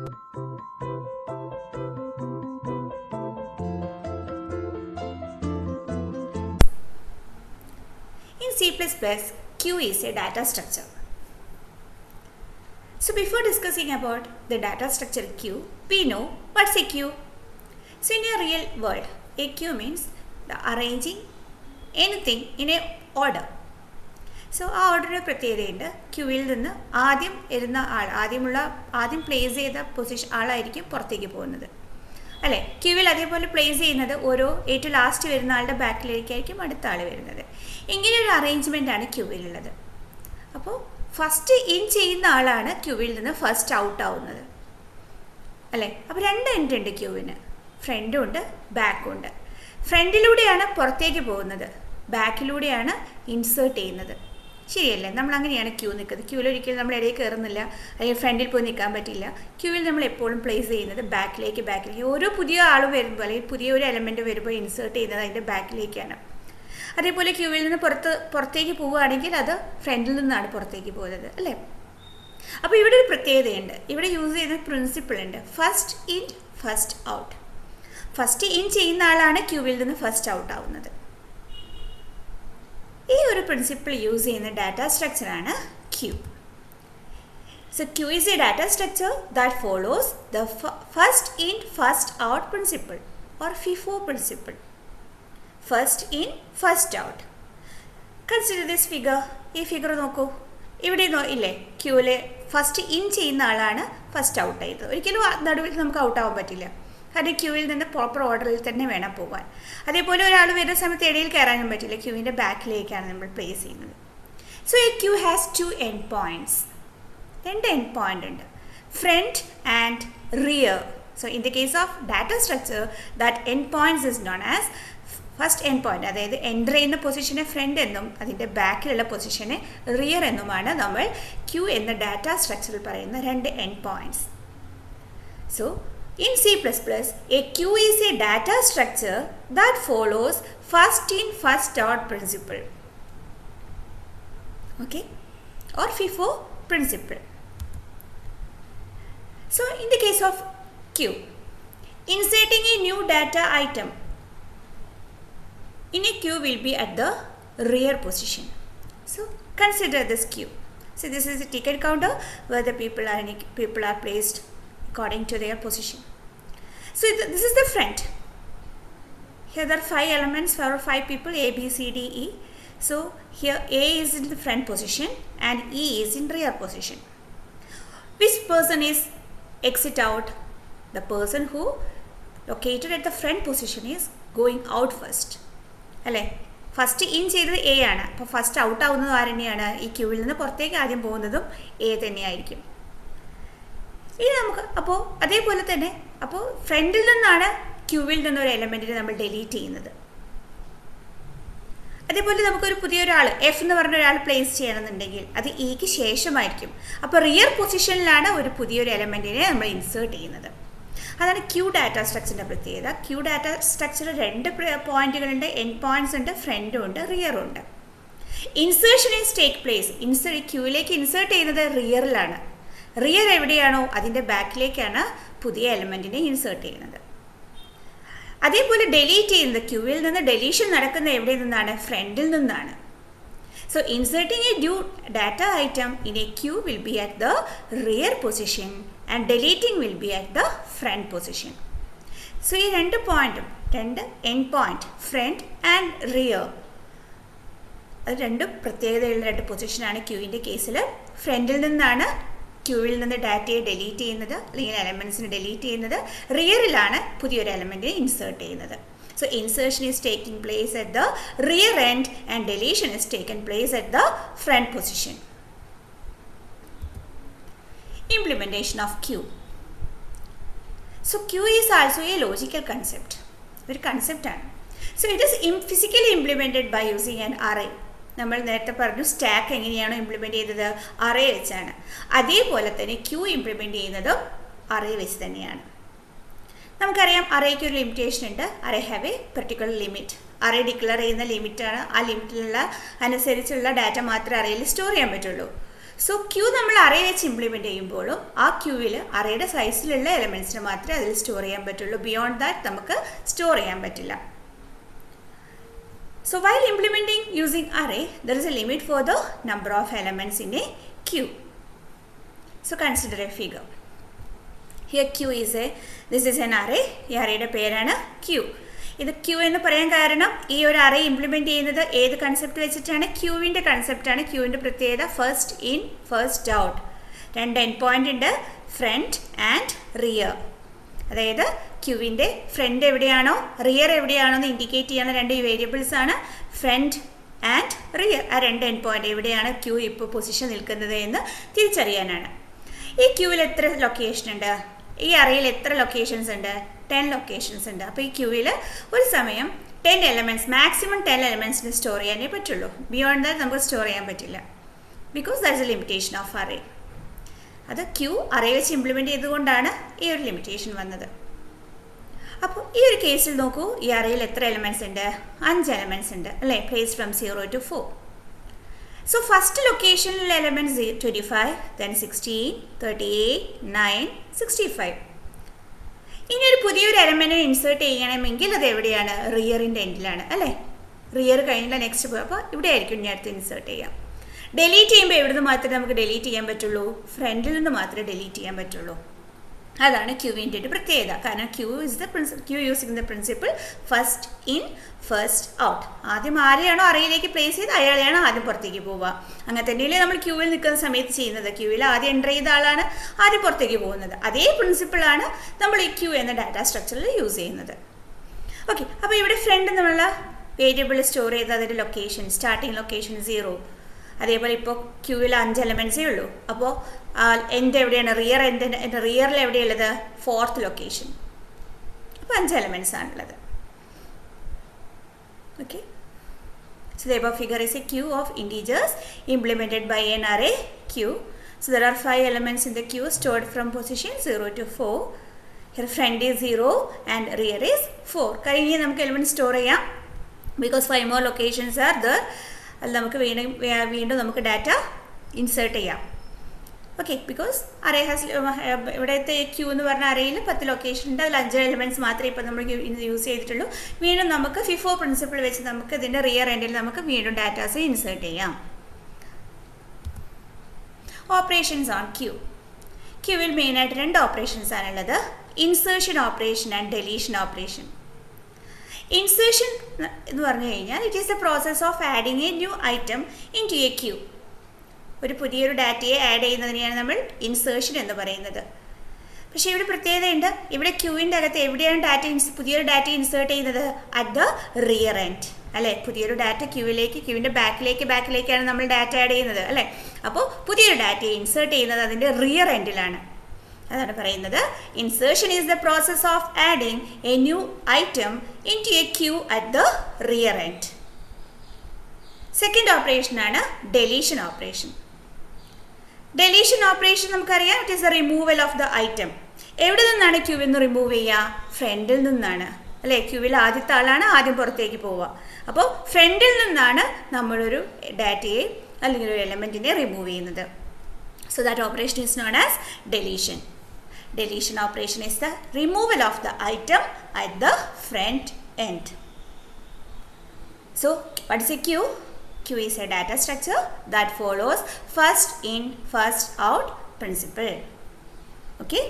In C++, Q is a data structure. So before discussing about the data structure Q, we know what's a queue. So in a real world, a queue means the arranging anything in a order. So ആ ഓർഡറിന് പ്രത്യേകതയുണ്ട്. ക്യൂവിൽ നിന്ന് ആദ്യം place ചെയ്ത position ആളായിരിക്കും പുറത്തേക്ക് പോകുന്നത് അല്ലേ. ക്യൂവിൽ അതേപോലെ പ്ലേസ് ചെയ്യുന്നത് ഏറ്റവും ലാസ്റ്റ് വരുന്ന ആളുടെ ബാക്കിലേക്കായിരിക്കും അടുത്ത ആൾ വരുന്നത്. ഇങ്ങനെ ഒരു അറേഞ്ച്മെൻ്റ് ആണ് ക്യൂവിലുള്ളത്. അപ്പോൾ ഫസ്റ്റ് ഇൻ ചെയ്യുന്ന ആളാണ് ക്യൂവിൽ നിന്ന് ഫസ്റ്റ് ഔട്ട് ആവുന്നത് അല്ലേ. അപ്പോൾ രണ്ട് എൻഡ് ഉണ്ട് ക്യൂവിന്, ഫ്രണ്ടും ഉണ്ട് ബാക്കും ഉണ്ട്. ഫ്രണ്ടിലൂടെയാണ് പുറത്തേക്ക് പോകുന്നത്, ബാക്കിലൂടെയാണ് ഇൻസേർട്ട് ചെയ്യുന്നത്. ശരിയല്ലേ? നമ്മൾ അങ്ങനെയാണ് ക്യൂ നിൽക്കുന്നത്. ക്യൂവിൽ ഒരിക്കലും നമ്മൾ ഇടയിൽ കയറുന്നില്ല, അല്ലെങ്കിൽ ഫ്രണ്ടിൽ പോയി നിൽക്കാൻ പറ്റില്ല. ക്യൂവിൽ നമ്മൾ എപ്പോഴും പ്ലേസ് ചെയ്യുന്നത് ബാക്കിലേക്ക്. ഓരോ പുതിയ ആൾ വരുമ്പോൾ അല്ലെങ്കിൽ പുതിയ ഒരു എലമെൻറ്റ് വരുമ്പോൾ ഇൻസേർട്ട് ചെയ്യുന്നത് അതിൻ്റെ ബാക്കിലേക്കാണ്. അതേപോലെ ക്യൂവിൽ നിന്ന് പുറത്തേക്ക് പോവുകയാണെങ്കിൽ അത് ഫ്രണ്ടിൽ നിന്നാണ് പുറത്തേക്ക് പോകുന്നത് അല്ലേ. അപ്പോൾ ഇവിടെ ഒരു പ്രത്യേകതയുണ്ട്. ഇവിടെ യൂസ് ചെയ്യുന്ന പ്രിൻസിപ്പിൾ ഉണ്ട്, first in first out. First in ചെയ്യുന്ന ആളാണ് ക്യൂവിൽ നിന്ന് ഫസ്റ്റ് ഔട്ട് ആവുന്നത്. ഈ ഒരു പ്രിൻസിപ്പിൾ യൂസ് ചെയ്യുന്ന ഡാറ്റ സ്ട്രക്ചറാണ് ക്യൂ. So Q is a data structure that follows the first in first out principle or FIFO principle. First in first out. Consider this figure. ഈ ഫിഗർ നോക്കൂ. ഇവിടെ ഇല്ലേ, ക്യൂവിൽ ഫസ്റ്റ് ഇൻ ചെയ്യുന്ന ആളാണ് ഫസ്റ്റ് ഔട്ട് ആയത്. ഒരിക്കലും നടുവിൽ നമുക്ക് ഔട്ട് ആവാൻ പറ്റില്ല, കാരണം ക്യൂവിൽ നിന്ന് പ്രോപ്പർ ഓർഡറിൽ തന്നെ വേണം പോകാൻ. അതേപോലെ ഒരാൾ വരുന്ന സമയത്ത് ഇടയിൽ കയറാനും പറ്റില്ല, ക്യൂവിൻ്റെ ബാക്കിലേക്കാണ് നമ്മൾ പ്ലേസ് ചെയ്യുന്നത്. So a queue has two end points. രണ്ട് എൻഡ് പോയിൻ്റ് ഉണ്ട്, front and rear. So in the case of data structure that end points is known as first end point. അതായത് എൻ്റർ ചെയ്യുന്ന പൊസിഷനെ ഫ്രണ്ട് എന്നും അതിൻ്റെ ബാക്കിലുള്ള പൊസിഷനെ rear എന്നുമാണ് നമ്മൾ ക്യൂ എന്ന ഡാറ്റ സ്ട്രക്ചറിൽ പറയുന്ന രണ്ട് end points. So in C++, a queue is a data structure that follows first in first out principle, okay, or FIFO principle. So in the case of queue, inserting a new data item in a queue will be at the rear position. So consider this queue. So this is a ticket counter where the people are placed according to their position. So this is the front. Here there are 5 elements for 5 people, A, B, C, D, E. So here A is in the front position and E is in rear position. Which person is exit out? The person who located at the front position is going out first. അല്ലേ, first in ചെയ്തത് A ആണ്. അപ്പോൾ first out ആവുന്നത് ആരെന്നെയാണ്? ഈ ക്യൂവിൽ നിന്ന് പുറത്തേക്ക് ആദ്യം പോകുന്നതും എ തന്നെയായിരിക്കും. ഇനി നമുക്ക് അതേപോലെ തന്നെ ഫ്രണ്ടിൽ നിന്നാണ് ക്യൂവിൽ നിന്നൊരു എലമെൻറ്റിനെ നമ്മൾ ഡിലീറ്റ് ചെയ്യുന്നത്. അതേപോലെ നമുക്കൊരു പുതിയൊരാൾ എഫ് എന്ന് പറഞ്ഞ ഒരാൾ പ്ലേസ് ചെയ്യണമെന്നുണ്ടെങ്കിൽ അത് ഇക്ക് ശേഷമായിരിക്കും. അപ്പോൾ റിയർ പൊസിഷനിലാണ് ഒരു പുതിയൊരു എലമെൻറ്റിനെ നമ്മൾ ഇൻസേർട്ട് ചെയ്യുന്നത്. അതാണ് ക്യൂ ഡാറ്റ സ്ട്രക്ചറിൻ്റെ പ്രത്യേകത. ക്യൂ ഡാറ്റ സ്ട്രക്ചറിൽ രണ്ട് പോയിന്റുകളുണ്ട്, എൻഡ് പോയിന്റ്സ് ഉണ്ട്, ഫ്രണ്ടും ഉണ്ട്, റിയറും ഉണ്ട്. Insertion is take place. ക്യൂവിലേക്ക് ഇൻസേർട്ട് ചെയ്യുന്നത് റിയറിലാണ്. റിയർ എവിടെയാണോ അതിൻ്റെ ബാക്കിലേക്കാണ് പുതിയ എലമെൻറ്റിനെ ഇൻസേർട്ട് ചെയ്യുന്നത്. അതേപോലെ ഡിലീറ്റ് ചെയ്യുന്നത്, ക്യൂവിൽ നിന്ന് ഡെലീഷൻ നടക്കുന്ന എവിടെ നിന്നാണ്? ഫ്രണ്ടിൽ നിന്നാണ്. So inserting a new data item in a queue will be at the rear position and deleting will be at the front position. So ഈ രണ്ട് end point, front and rear, അത് രണ്ടും പ്രത്യേകതയുള്ള രണ്ട് പൊസിഷനാണ് ക്യൂവിൻ്റെ കേസിൽ. ഫ്രണ്ടിൽ നിന്നാണ് ക്യൂവിൽ നിന്ന് ഡാറ്റയെ ഡിലീറ്റ് ചെയ്യുന്നത് അല്ലെങ്കിൽ എലമെൻറ്റ്സിനെ ഡിലീറ്റ് ചെയ്യുന്നത്. റിയറിലാണ് പുതിയൊരു എലമെൻറ്റിനെ ഇൻസേർട്ട് ചെയ്യുന്നത്. So insertion is taking place at the rear end and deletion is taken place at the front position. Implementation of queue. So queue is also a logical concept. ഒരു കൺസെപ്റ്റാണ്. So it is physically implemented by using an array. നമ്മൾ നേരത്തെ പറഞ്ഞു stack എങ്ങനെയാണോ implement ചെയ്തത്? Array വെച്ചാണ്. അതേപോലെ തന്നെ ക്യൂ ഇംപ്ലിമെൻറ്റ് ചെയ്യുന്നതും അറേ വെച്ച് തന്നെയാണ്. നമുക്കറിയാം അറേക്ക് ഒരു ലിമിറ്റേഷൻ ഉണ്ട്. Array have A particular limit. Array declare ചെയ്യുന്ന ലിമിറ്റാണ്. ആ ലിമിറ്റിലുള്ള അനുസരിച്ചുള്ള ഡാറ്റ മാത്രമേ അറേയിൽ സ്റ്റോർ ചെയ്യാൻ പറ്റുള്ളൂ. സോ ക്യൂ നമ്മൾ അറേ വെച്ച് ഇംപ്ലിമെൻറ്റ് ചെയ്യുമ്പോഴും ആ ക്യൂവിൽ അറേയുടെ സൈസിലുള്ള എലമെൻറ്റ്സിന് മാത്രമേ അതിൽ സ്റ്റോർ ചെയ്യാൻ പറ്റുള്ളൂ. ബിയോണ്ട് ദാറ്റ് നമുക്ക് സ്റ്റോർ ചെയ്യാൻ പറ്റില്ല. So while implementing using array, there is a limit for the number of elements in a queue. So consider a figure. Here this is an array. ഈ അറേയുടെ പേരാണ് ക്യൂ. ഇത് Q എന്ന് പറയാൻ കാരണം ഈ ഒരു അറേ ഇംപ്ലിമെൻറ്റ് ചെയ്യുന്നത് ഏത് കൺസെപ്റ്റ് വെച്ചിട്ടാണ്? ക്യൂവിൻ്റെ കൺസെപ്റ്റാണ്. ക്യൂവിൻ്റെ പ്രത്യേകത first in first out. 2 end point ഉണ്ട്, ഫ്രണ്ട് ആൻഡ് റിയർ. അതായത് ക്യൂവിൻ്റെ ഫ്രണ്ട് എവിടെയാണോ റിയർ എവിടെയാണോ എന്ന് ഇൻഡിക്കേറ്റ് ചെയ്യുന്ന 2 വേരിയബിൾസ് ആണ് ഫ്രണ്ട് ആൻഡ് റിയർ. ആ 2 എൻഡ് പോയിൻ്റ് എവിടെയാണ് ക്യൂ ഇപ്പോൾ പൊസിഷൻ നിൽക്കുന്നത് എന്ന് തിരിച്ചറിയാനാണ്. ഈ ക്യൂവിൽ എത്ര ലൊക്കേഷൻ ഉണ്ട്? ഈ അറേയിൽ എത്ര ലൊക്കേഷൻസ് ഉണ്ട്? 10 ലൊക്കേഷൻസ് ഉണ്ട്. അപ്പോൾ ഈ ക്യൂവിൽ ഒരു സമയം 10 എലമെൻറ്റ്സ്, മാക്സിമം 10 എലമെൻറ്റ്സിന് സ്റ്റോർ ചെയ്യാനേ പറ്റുള്ളൂ. ബിയോണ്ട് ദാറ്റ് നമുക്ക് സ്റ്റോർ ചെയ്യാൻ പറ്റില്ല. Because that's A limitation of array. അത് ക്യൂ അറേ വെച്ച് ഇംപ്ലിമെൻറ്റ് ചെയ്തുകൊണ്ടാണ് ഈ ഒരു ലിമിറ്റേഷൻ വന്നത്. അപ്പോൾ ഈ ഒരു കേസിൽ നോക്കൂ, ഈ അറേയിൽ എത്ര എലമെൻറ്റ്സ് ഉണ്ട്? 5 എലമെൻറ്റ്സ് ഉണ്ട് അല്ലേ? Place from 0 to 4. So first ലൊക്കേഷനിലെ എലമെൻറ്റ്സ് 25, then 16, 38, 9, 65. ഇനി ഒരു പുതിയൊരു എലമെൻറ്റിനെ ഇൻസേർട്ട് ചെയ്യണമെങ്കിൽ അത് എവിടെയാണ്? റിയറിൻ്റെ എൻഡിലാണ് അല്ലേ? റിയർ കഴിഞ്ഞില്ല നെക്സ്റ്റ് പോയി. അപ്പോൾ ഇവിടെ ആയിരിക്കും ഞാൻ അടുത്ത് ഇൻസേർട്ട് ചെയ്യാം. ഡിലീറ്റ് ചെയ്യുമ്പോൾ എവിടുന്ന് മാത്രമേ നമുക്ക് ഡിലീറ്റ് ചെയ്യാൻ പറ്റുള്ളൂ? ഫ്രണ്ടിൽ നിന്ന് മാത്രമേ ഡിലീറ്റ് ചെയ്യാൻ പറ്റുള്ളൂ. അതാണ് ക്യൂവിൻ്റെ ഒരു പ്രത്യേകത. കാരണം queue using the principle first in first out. ആദ്യം ആരെയാണോ അറേയിലേക്ക് പ്ലേസ് ചെയ്ത് അയാളെയാണ് ആദ്യം പുറത്തേക്ക് പോവുക. അങ്ങനെ തന്നെയല്ലേ നമ്മൾ ക്യൂവിൽ നിൽക്കുന്ന സമയത്ത് ചെയ്യുന്നത്. ക്യൂവിൽ ആദ്യം എൻ്റർ ചെയ്ത ആളാണ് ആദ്യം പുറത്തേക്ക് പോകുന്നത്. അതേ പ്രിൻസിപ്പിളാണ് നമ്മൾ ഈ ക്യൂ എന്ന ഡാറ്റാ സ്ട്രക്ചറിൽ യൂസ് ചെയ്യുന്നത്. ഓക്കെ, അപ്പോൾ ഇവിടെ ഫ്രണ്ട് നമ്മൾ വേരിയബിൾ സ്റ്റോർ ചെയ്ത് അതിൻ്റെ ലൊക്കേഷൻ, സ്റ്റാർട്ടിങ് ലൊക്കേഷൻ 0. അതേപോലെ ഇപ്പോൾ ക്യൂവിൽ 5 എലമെൻറ്റ്സേ ഉള്ളൂ. അപ്പോൾ എൻഡ് എവിടെയാണ്? റിയറിൽ എവിടെയുള്ളത്? 4th location. അപ്പോൾ 5 എലമെൻറ്റ്സ് ആണുള്ളത്. Okay, so the above figure is a queue of integers implemented by an array queue. So there are 5 elements in the queue stored from position 0 to 4. Here friend is 0 and rear is 4. കഴിഞ്ഞ് നമുക്ക് element store ചെയ്യാം. Because 5 more locations are there. അത് നമുക്ക് വീണ്ടും നമുക്ക് data insert ചെയ്യാം. Okay, because array has ഇവിടുത്തെ Q എന്ന് പറഞ്ഞ അറേയിൽ 10 ലൊക്കേഷൻ ഉണ്ട്. അതിൽ 5 എലമെൻറ്റ്സ് മാത്രമേ ഇപ്പോൾ നമ്മൾ യൂസ് ചെയ്തിട്ടുള്ളൂ. വീണ്ടും നമുക്ക് FIFO പ്രിൻസിപ്പിൾ വെച്ച് നമുക്ക് ഇതിൻ്റെ റിയർ എൻഡിൽ നമുക്ക് വീണ്ടും ഡാറ്റാസ് ഇൻസേർട്ട് ചെയ്യാം. Operations on queue. ക്യൂവിൽ മെയിനായിട്ട് 2 ഓപ്പറേഷൻസ് ആണുള്ളത്. Insertion operation and deletion operation. Insertion എന്ന് പറഞ്ഞു കഴിഞ്ഞാൽ it is the process of adding a new item into a queue. ഒരു പുതിയൊരു ഡാറ്റയെ ആഡ് ചെയ്യുന്നതിനെയാണ് നമ്മൾ ഇൻസേർഷൻ എന്ന് പറയുന്നത്. പക്ഷേ ഇവിടെ പ്രത്യേകതയുണ്ട്. ഇവിടെ ക്യൂവിൻ്റെ അകത്ത് എവിടെയാണ് പുതിയൊരു ഡാറ്റ ഇൻസേർട്ട് ചെയ്യുന്നത്? അറ്റ് ദ റിയർ എൻഡ് അല്ലേ? പുതിയൊരു ഡാറ്റ ക്യൂവിൻ്റെ ബാക്കിലേക്കാണ് നമ്മൾ ഡാറ്റ ആഡ് ചെയ്യുന്നത് അല്ലേ? അപ്പോൾ പുതിയൊരു ഡാറ്റയെ ഇൻസേർട്ട് ചെയ്യുന്നത് അതിൻ്റെ റിയർ എൻഡിലാണ്. അതാണ് പറയുന്നത് insertion is the process of adding a new item into a queue at the rear end. Second ഓപ്പറേഷനാണ് ഡെലീഷൻ ഓപ്പറേഷൻ. ഡെലീഷൻ ഓപ്പറേഷൻ നമുക്കറിയാം, it is the removal of the item. എവിടെ നിന്നാണ് ക്യൂവിൽ നിന്ന് റിമൂവ് ചെയ്യുക? ഫ്രണ്ടിൽ നിന്നാണ് അല്ലേ? ക്യൂവിൽ ആദ്യത്തെ ആളാണ് ആദ്യം പുറത്തേക്ക് പോവുക. അപ്പോൾ ഫ്രണ്ടിൽ നിന്നാണ് നമ്മളൊരു ഡാറ്റയെ അല്ലെങ്കിൽ ഒരു എലമെൻറ്റിനെ റിമൂവ് ചെയ്യുന്നത്. So that operation is known as deletion. Deletion operation is the removal of the item at the front end. So what is a queue? Queue is a data structure that follows first in first out principle. Okay.